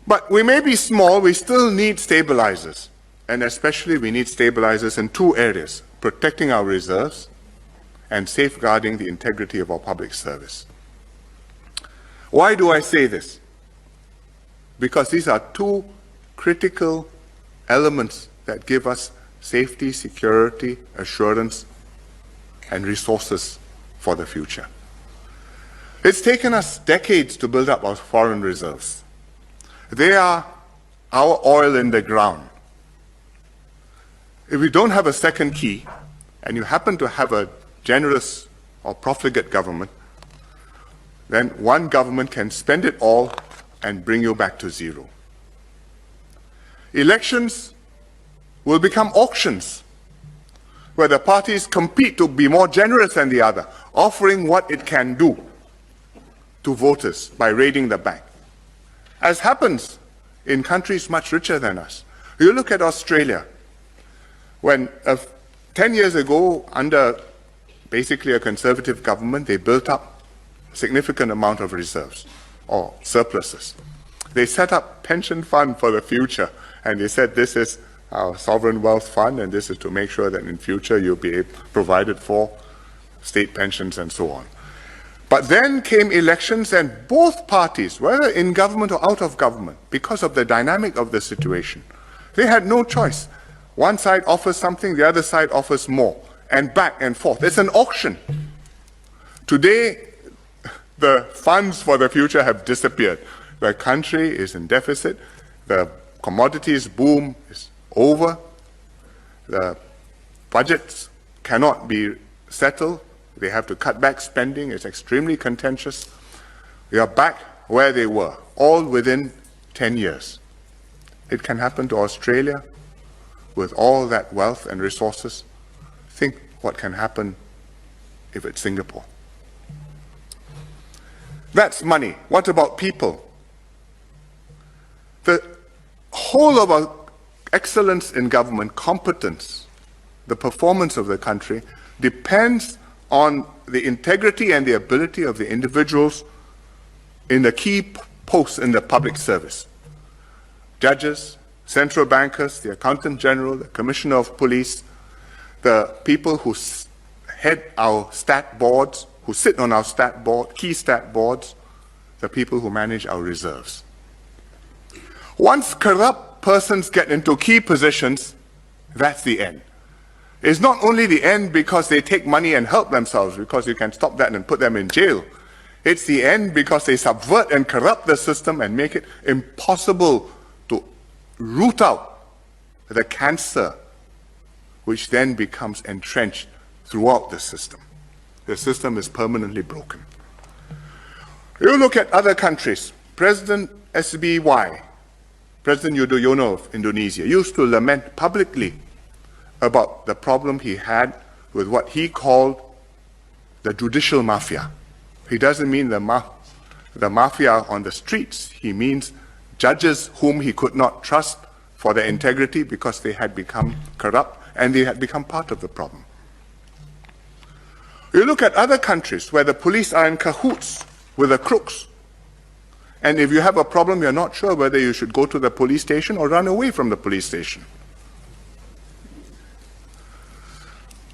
But we may be small, we still need stabilizers. And especially we need stabilizers in two areas: protecting our reserves and safeguarding the integrity of our public service. Why do I say this? Because these are two critical elements that give us safety, security, assurance, and resources for the future. It's taken us decades to build up our foreign reserves. They are our oil in the ground. If we don't have a second key, and you happen to have a generous or profligate government, then one government can spend it all and bring you back to zero. Elections will become auctions, where the parties compete to be more generous than the other, offering what it can do to voters by raiding the bank, as happens in countries much richer than us. You look at Australia, when 10 years ago, under basically a conservative government, they built up a significant amount of reserves or surpluses. They set up pension fund for the future, and they said this is our sovereign wealth fund, and this is to make sure that in future you'll be provided for state pensions and so on. But then came elections, and both parties, whether in government or out of government, because of the dynamic of the situation, they had no choice. One side offers something, the other side offers more, and back and forth. It's an auction. Today, the funds for the future have disappeared. The country is in deficit. The commodities boom is over. The budgets cannot be settled. They have to cut back spending. It's extremely contentious. We are back where they were, all within 10 years. It can happen to Australia with all that wealth and resources. Think what can happen if it's Singapore. That's money. What about people? The whole of our excellence in government, competence, the performance of the country depends on the integrity and the ability of the individuals in the key posts in the public service. Judges, central bankers, the accountant general, the commissioner of police, the people who head our stat boards, who sit on our stat board, key stat boards, the people who manage our reserves. Once corrupt persons get into key positions, that's the end. It's not only the end because they take money and help themselves, because you can stop that and put them in jail. It's the end because they subvert and corrupt the system and make it impossible to root out the cancer, which then becomes entrenched throughout the system. The system is permanently broken. You look at other countries. President SBY, President Yudhoyono of Indonesia, used to lament publicly about the problem he had with what he called the judicial mafia. He doesn't mean the mafia on the streets. He means judges whom he could not trust for their integrity because they had become corrupt and they had become part of the problem. You look at other countries where the police are in cahoots with the crooks. And if you have a problem, you're not sure whether you should go to the police station or run away from the police station.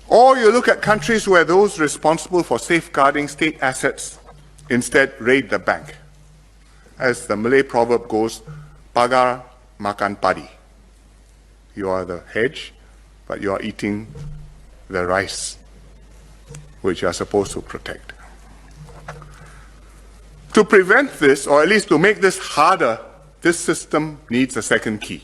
Or you look at countries where those responsible for safeguarding state assets instead raid the bank. As the Malay proverb goes, pagar makan padi. You are the hedge, but you are eating the rice, which you are supposed to protect. To prevent this, or at least to make this harder, this system needs a second key.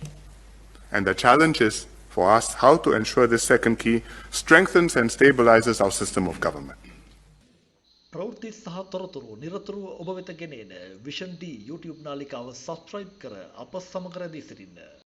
And the challenge is for us how to ensure this second key strengthens and stabilizes our system of government. ප්‍රවෘත්ති සහ තොරතුරු නිරතුරුව ඔබ වෙත ගෙනෙන vision D YouTube නාලිකාව subscribe කර අප සමග රැඳී සිටින්න.